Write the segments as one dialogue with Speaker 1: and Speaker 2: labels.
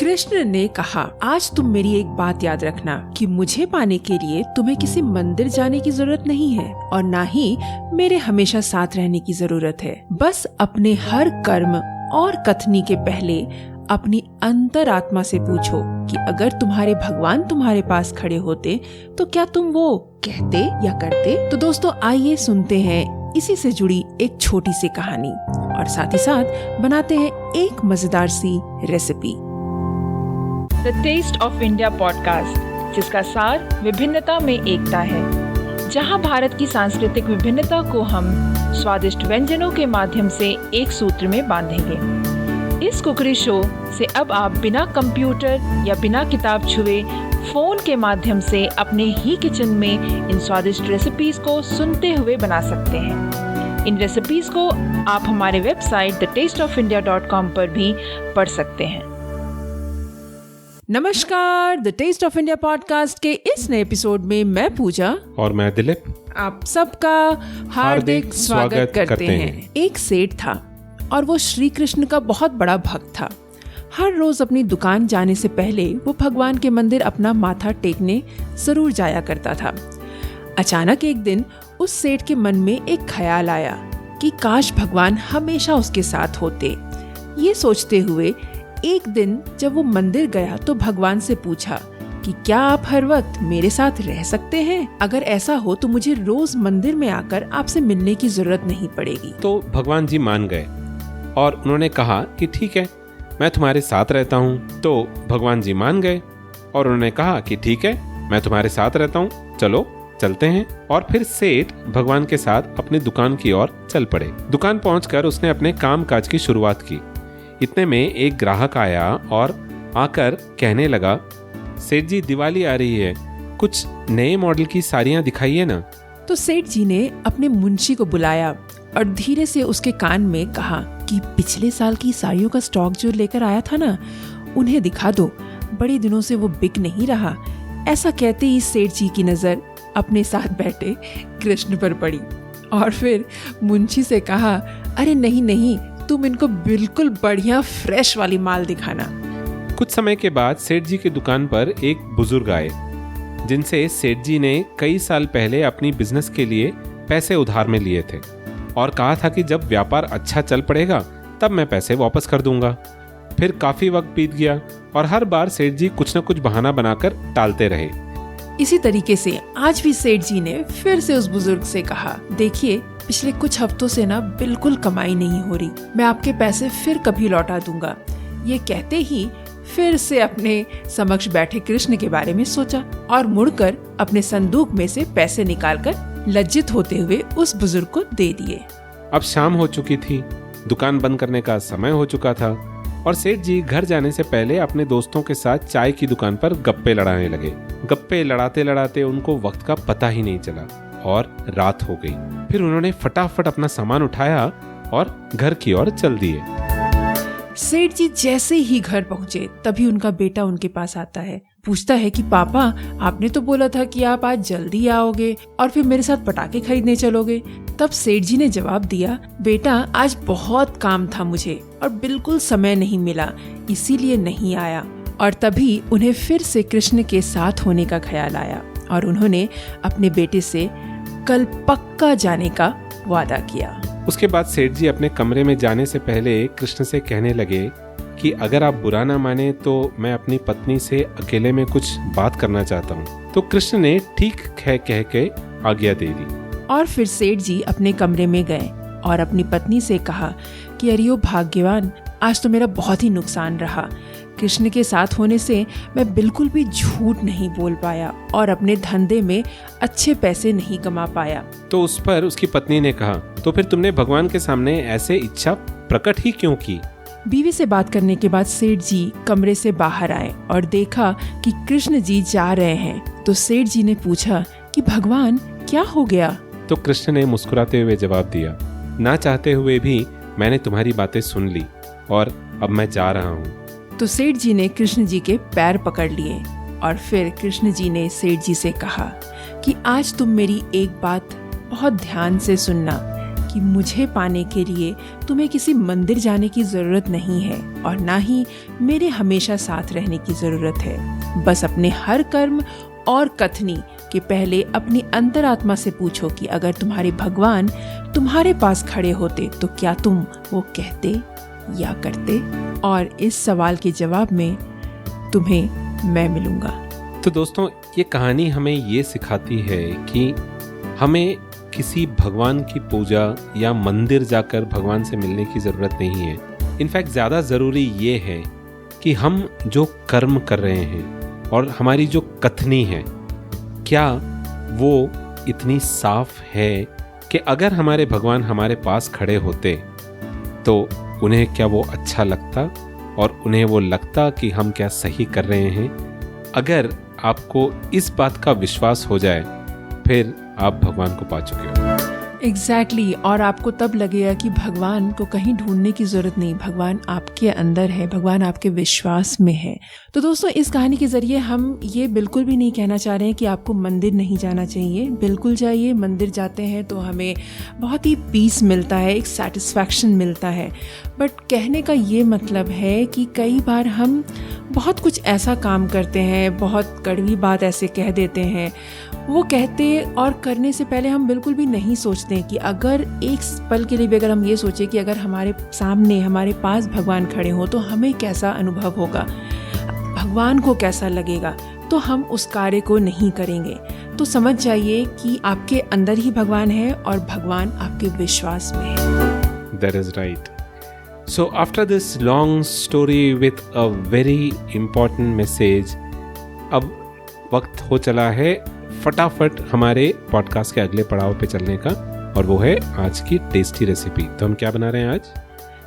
Speaker 1: कृष्ण ने कहा, आज तुम मेरी एक बात याद रखना कि मुझे पाने के लिए तुम्हें किसी मंदिर जाने की जरूरत नहीं है और ना ही मेरे हमेशा साथ रहने की जरूरत है। बस अपने हर कर्म और कथनी के पहले अपनी अंतरात्मा से पूछो कि अगर तुम्हारे भगवान तुम्हारे पास खड़े होते तो क्या तुम वो कहते या करते। तो दोस्तों आइए सुनते हैं इसी से जुड़ी एक छोटी सी कहानी और साथ ही साथ बनाते हैं एक मजेदार सी recipe.
Speaker 2: The test of India podcast, जिसका सार विभिन्नता में एकता है, जहां भारत की सांस्कृतिक विभिन्नता को हम स्वादिष्ट व्यंजनों के माध्यम से एक सूत्र में बांधेंगे। इस कुकरी शो से अब आप बिना कंप्यूटर या बिना किताब छुए फोन के माध्यम से अपने ही किचन में इन स्वादिष्ट रेसिपीज को सुनते हुए बना सकते हैं। इन रेसिपीज को आप हमारे वेबसाइट thetasteofindia.com पर भी पढ़ सकते हैं।
Speaker 1: नमस्कार, the test of India podcast के इस नए एपिसोड में मैं पूजा
Speaker 3: और मैं दिलीप
Speaker 1: आप सबका हार्दिक स्वागत करते हैं। एक सेठ था और वो श्री कृष्ण का बहुत बड़ा भक्त था। हर रोज अपनी दुकान जाने से पहले वो भगवान के मंदिर अपना माथा टेकने जरूर जाया करता था। अचानक एक दिन उस सेठ के मन में एक ख्याल आया कि काश भगवान हमेशा उसके साथ होते। ये सोचते हुए एक दिन जब वो मंदिर गया तो भगवान से पूछा कि क्या आप हर वक्त मेरे साथ रह सकते हैं? अगर ऐसा हो तो मुझे रोज मंदिर में आकर आपसे मिलने की जरूरत नहीं पड़ेगी।
Speaker 3: तो भगवान जी मान गए और उन्होंने कहा कि ठीक है, मैं तुम्हारे साथ रहता हूँ। तो भगवान जी मान गए और उन्होंने कहा कि ठीक है, मैं तुम्हारे साथ रहता हूँ, चलो चलते हैं। और फिर सेठ भगवान के साथ अपनी दुकान की ओर चल पड़े। दुकान पहुंचकर उसने अपने काम काज की शुरुआत की। इतने में एक ग्राहक आया और आकर कहने लगा, सेठ जी दिवाली आ रही है, कुछ नए मॉडल की साड़ियाँ दिखाइए ना।
Speaker 1: तो सेठ जी ने अपने मुंशी को बुलाया और धीरे से उसके कान में कहा कि पिछले साल की साड़ियों का स्टॉक जो लेकर आया था ना, उन्हें दिखा दो, बड़े दिनों से वो बिक नहीं रहा। ऐसा कहते ही सेठ जी की नजर अपने साथ बैठे कृष्ण पर पड़ी और फिर मुंशी से कहा, अरे नहीं नहीं, तुम इनको बिल्कुल बढ़िया फ्रेश वाली माल दिखाना।
Speaker 3: कुछ समय के बाद सेठ जी की दुकान पर एक बुजुर्ग आए, जिनसे सेठ जी ने कई साल पहले अपनी बिजनेस के लिए पैसे उधार में लिए थे और कहा था कि जब व्यापार अच्छा चल पड़ेगा तब मैं पैसे वापस कर दूंगा। फिर काफी वक्त बीत गया और हर बार सेठ जी कुछ न कुछ बहाना बनाकर टालते रहे।
Speaker 1: इसी तरीके से आज भी सेठ जी ने फिर से उस बुजुर्ग से कहा, देखिए पिछले कुछ हफ्तों से ना बिल्कुल कमाई नहीं हो रही, मैं आपके पैसे फिर कभी लौटा दूंगा। ये कहते ही फिर से अपने समक्ष बैठे कृष्ण के बारे में सोचा और मुड़कर अपने संदूक में से पैसे निकालकर लज्जित होते हुए उस बुजुर्ग को दे दिए।
Speaker 3: अब शाम हो चुकी थी, दुकान बंद करने का समय हो चुका था और सेठ जी घर जाने से पहले अपने दोस्तों के साथ चाय की दुकान पर गप्पे लड़ाने लगे। गप्पे लड़ाते लड़ाते उनको वक्त का पता ही नहीं चला और रात हो गई। फिर उन्होंने फटाफट अपना सामान उठाया और घर की ओर चल दिए।
Speaker 1: सेठ जी जैसे ही घर पहुँचे तभी उनका बेटा उनके पास आता है, पूछता है कि पापा, आपने तो बोला था कि आप आज जल्दी आओगे और फिर मेरे साथ पटाखे खरीदने चलोगे। तब सेठ जी ने जवाब दिया, बेटा आज बहुत काम था मुझे और बिल्कुल समय नहीं मिला, इसीलिए नहीं आया। और तभी उन्हें फिर से कृष्ण के साथ होने का ख्याल आया और उन्होंने अपने बेटे से कल पक्का जाने का वादा किया।
Speaker 3: उसके बाद सेठ जी अपने कमरे में जाने से पहले कृष्ण से कहने लगे कि अगर आप बुरा ना माने तो मैं अपनी पत्नी से अकेले में कुछ बात करना चाहता हूँ। तो कृष्ण ने ठीक कह के आज्ञा दे दी
Speaker 1: और फिर सेठ जी अपने कमरे में गए और अपनी पत्नी से कहा कि अरे भाग्यवान, आज तो मेरा बहुत ही नुकसान रहा। कृष्ण के साथ होने से मैं बिल्कुल भी झूठ नहीं बोल पाया और अपने धंधे में अच्छे पैसे नहीं कमा पाया।
Speaker 3: तो उस पर उसकी पत्नी ने कहा, तो फिर तुमने भगवान के सामने ऐसे इच्छा प्रकट ही क्यों की?
Speaker 1: बीवी से बात करने के बाद सेठ जी कमरे से बाहर आए और देखा कि कृष्ण जी जा रहे हैं। तो सेठ जी ने पूछा कि भगवान क्या हो गया?
Speaker 3: तो कृष्ण ने मुस्कुराते हुए जवाब दिया, ना चाहते हुए भी मैंने तुम्हारी बातें सुन ली और अब मैं जा रहा हूँ।
Speaker 1: तो सेठ जी ने कृष्ण जी के पैर पकड़ लिए और फिर कृष्ण जी ने सेठ जी से कहा कि आज तुम मेरी एक बात बहुत ध्यान से सुनना कि मुझे पाने के लिए तुम्हें किसी मंदिर जाने की ज़रूरत नहीं है और ना ही मेरे हमेशा साथ रहने की ज़रूरत है। बस अपने हर कर्म और कथनी के पहले अपनी अंतरात्मा से पूछो कि अगर तुम्हारे भगवान तुम्हारे पास खड़े होते तो क्या तुम वो कहते या करते? और इस सवाल के जवाब में तुम्हें मैं मिलूंगा।
Speaker 3: तो दोस्तों, ये कहानी हमें ये सिखाती है कि हमें किसी भगवान की पूजा या मंदिर जाकर भगवान से मिलने की ज़रूरत नहीं है। इनफैक्ट ज़्यादा ज़रूरी ये है कि हम जो कर्म कर रहे हैं और हमारी जो कथनी है, क्या वो इतनी साफ है कि अगर हमारे भगवान हमारे पास खड़े होते तो उन्हें क्या वो अच्छा लगता और उन्हें वो लगता कि हम क्या सही कर रहे हैं? अगर आपको इस बात का विश्वास हो जाए, फिर आप भगवान को पा चुके हो।
Speaker 1: एग्जैक्टली और आपको तब लगेगा कि भगवान को कहीं ढूंढने की जरूरत नहीं, भगवान आपके अंदर है, भगवान आपके विश्वास में है। तो दोस्तों, इस कहानी के जरिए हम ये बिल्कुल भी नहीं कहना चाह रहे हैं कि आपको मंदिर नहीं जाना चाहिए। बिल्कुल जाइए। मंदिर जाते हैं तो हमें बहुत ही पीस मिलता है, एक सेटिस्फैक्शन मिलता है। बट कहने का ये मतलब है कि कई बार हम बहुत कुछ ऐसा काम करते हैं, बहुत कड़वी बात ऐसे कह देते हैं, वो कहते और करने से पहले हम बिल्कुल भी नहीं सोचते कि अगर एक पल के लिए भी अगर हम ये सोचें कि अगर हमारे सामने हमारे पास भगवान खड़े हों तो हमें कैसा अनुभव होगा, भगवान को कैसा लगेगा, तो हम उस कार्य को नहीं करेंगे। तो समझ जाइए कि आपके अंदर ही भगवान है और भगवान आपके विश्वास में है।
Speaker 3: That is right. So after this long story with a very important message, अब वक्त हो चला है फटाफट हमारे पॉडकास्ट के अगले पड़ाव पे चलने का, और वो है आज की टेस्टी रेसिपी। तो हम क्या बना रहे हैं आज?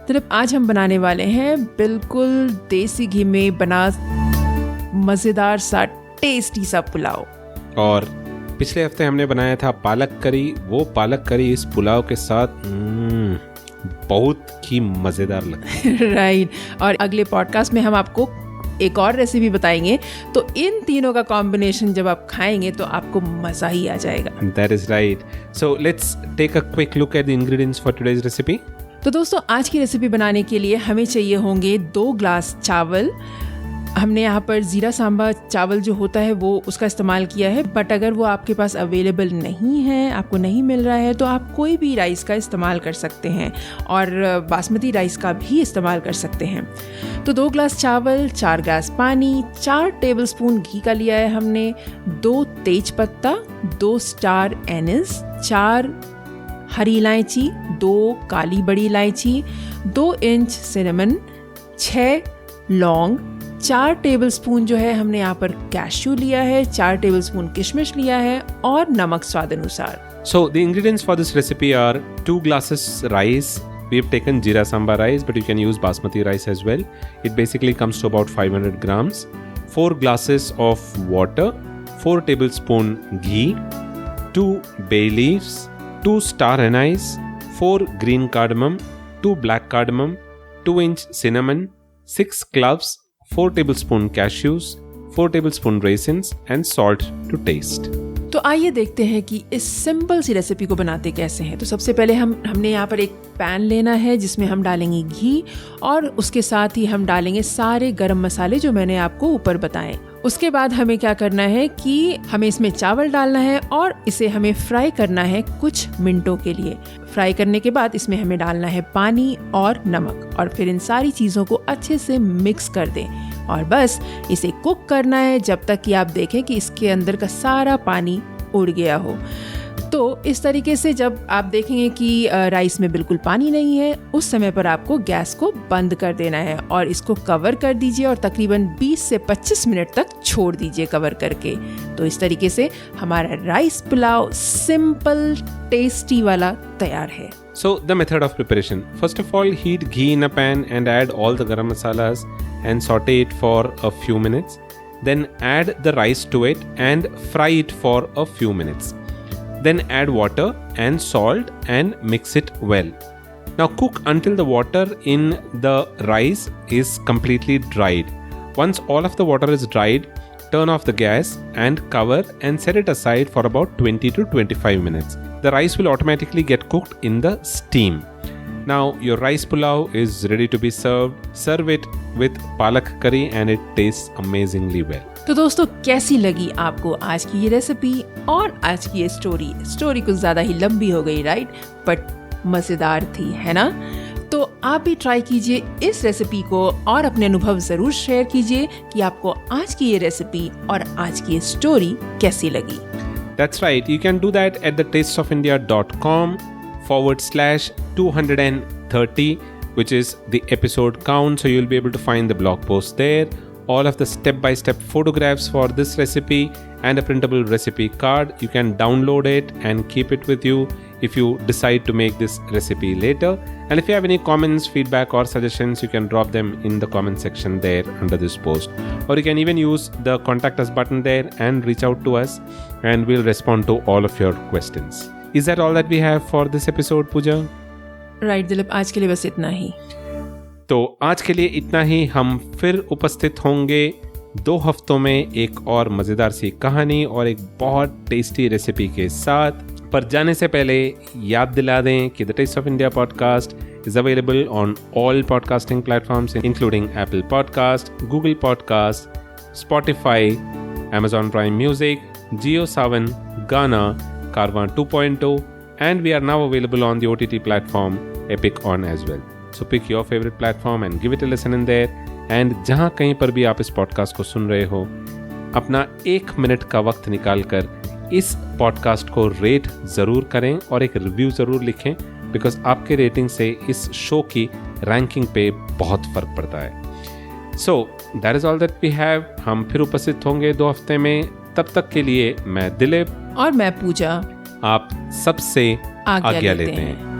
Speaker 1: तरफ आज हम बनाने वाले हैं बिल्कुल देसी घी में बना मज़ेदार सा टेस्टी सा पुलाव।
Speaker 3: और पिछले हफ्ते हमने बनाया था पालक करी। वो पालक करी इस पुलाव के साथ बहुत ही मज़ेदार लगती है।
Speaker 1: राइट। और अगले पॉडकास्ट में हम आपको एक और रेसिपी बताएंगे। तो इन तीनों का कॉम्बिनेशन जब आप खाएंगे तो आपको मज़ा ही आ जाएगा।
Speaker 3: That is right. So let's take a quick look at the ingredients for today's recipe.
Speaker 1: तो दोस्तों, आज की रेसिपी बनाने के लिए हमें चाहिए होंगे 2 ग्लास चावल। हमने यहाँ पर ज़ीरा सांबा चावल जो होता है वो उसका इस्तेमाल किया है, बट अगर वो आपके पास अवेलेबल नहीं है, आपको नहीं मिल रहा है, तो आप कोई भी राइस का इस्तेमाल कर सकते हैं और बासमती राइस का भी इस्तेमाल कर सकते हैं। तो 2 ग्लास चावल, 4 ग्लास पानी, 4 टेबलस्पून घी का लिया है हमने, 2 तेज पत्ता, 2 स्टार एनिस, 4 हरी इलायची, 2 काली बड़ी इलायची, 2 इंच सिनेमन, 6 लौंग, 4 टेबलस्पून जो है हमने यहाँ पर कैश्यू लिया है, 4 टेबलस्पून किशमिश लिया है और नमक स्वाद अनुसार।
Speaker 3: So the ingredients for this recipe are 2 glasses rice. We've taken Jeera Samba rice, but you can use basmati rice as well. It basically comes to about 500 grams. 4 glasses of water, 4 tablespoon ghee, 2 bay leaves, 2 star anise, 4 green cardamom, 2 black cardamom, 2 inch cinnamon, 6 cloves, 4 tablespoon cashews, 4 tablespoon raisins and salt to taste.
Speaker 1: तो आइए देखते हैं कि इस simple सी recipe को बनाते कैसे हैं। तो सबसे पहले हमने यहाँ पर एक पैन लेना है जिसमें हम डालेंगे घी और उसके साथ ही हम डालेंगे सारे गरम मसाले जो मैंने आपको ऊपर बताए। उसके बाद हमें क्या करना है कि हमें इसमें चावल डालना है और इसे हमें फ्राई करना है कुछ मिनटों के लिए। फ्राई करने के बाद इसमें हमें डालना है पानी और नमक और फिर इन सारी चीज़ों को अच्छे से मिक्स कर दें और बस इसे कुक करना है जब तक कि आप देखें कि इसके अंदर का सारा पानी उड़ गया हो। तो इस तरीके से जब आप देखेंगे कि राइस में बिल्कुल पानी नहीं है, उस समय पर आपको गैस को बंद कर देना है और इसको कवर कर दीजिए और तकरीबन 20 से 25 मिनट तक छोड़ दीजिए कवर करके। तो इस तरीके से हमारा राइस पुलाव सिंपल टेस्टी वाला तैयार है।
Speaker 3: So the method of preparation. First of all, heat ghee in a pan and add all the garam masalas and saute it for a few minutes. Then add the rice to it and fry it for a few minutes. Then add water and salt and mix it well. Now cook until the water in the rice is completely dried. Once all of the water is dried, turn off the gas and cover and set it aside for about 20 to 25 minutes. the rice will automatically get cooked in the steam. Now your rice pulao is ready to be served. Serve it with palak curry and it tastes amazingly well.
Speaker 1: तो दोस्तों, कैसी लगी आपको आज की ये recipe और आज की ये स्टोरी कुछ ज़्यादा ही लंबी हो गई, राइट? बट मज़ेदार थी, है ना? तो आप भी ट्राई कीजिए इस रेसिपी को और अपने अनुभव ज़रूर शेयर कीजिए कि आपको आज की ये रेसिपी और आज की ये स्टोरी कैसी लगी.
Speaker 3: That's right. You can do that at thetasteofindia.com/230, which is the episode count. So you'll be able to find the blog post there, all of the step-by-step photographs for this recipe and a printable recipe card. You can download it and keep it with you if you decide to make this recipe later. And if you have any comments, feedback or suggestions, you can drop them in the comment section there under this post. Or you can even use the contact us button there and reach out to us and we'll respond to all of your questions. Is that all that we have for this episode, Pooja?
Speaker 1: Right Dilip, आज के लिए बस इतना ही.
Speaker 3: तो आज के लिए इतना ही. हम फिर उपस्थित होंगे 2 हफ्तों में एक और मज़ेदार सी कहानी और एक बहुत टेस्टी रेसिपी के साथ. पर जाने से पहले याद दिला दें कि the test of India podcast is available on all podcasting platforms including Apple Podcast, Google Podcast, Spotify, Amazon Prime Music, JioSaavn, Gaana, Carvaan 2.0 and we are now available on the OTT platform Epic On as well. So pick your favorite platform and give it a listen in there. And जहाँ कहीं पर भी आप इस podcast को सुन रहे हो, अपना 1 मिनट का वक्त निकाल कर इस पॉडकास्ट को रेट ज़रूर करें और एक रिव्यू ज़रूर लिखें, बिकॉज आपके रेटिंग से इस शो की रैंकिंग पे बहुत फ़र्क पड़ता है. So that is all that we have. हम फिर उपस्थित होंगे 2 हफ्ते में. तब तक के लिए मैं दिलीप
Speaker 1: और मैं पूजा
Speaker 3: आप सबसे आज्ञा लेते हैं.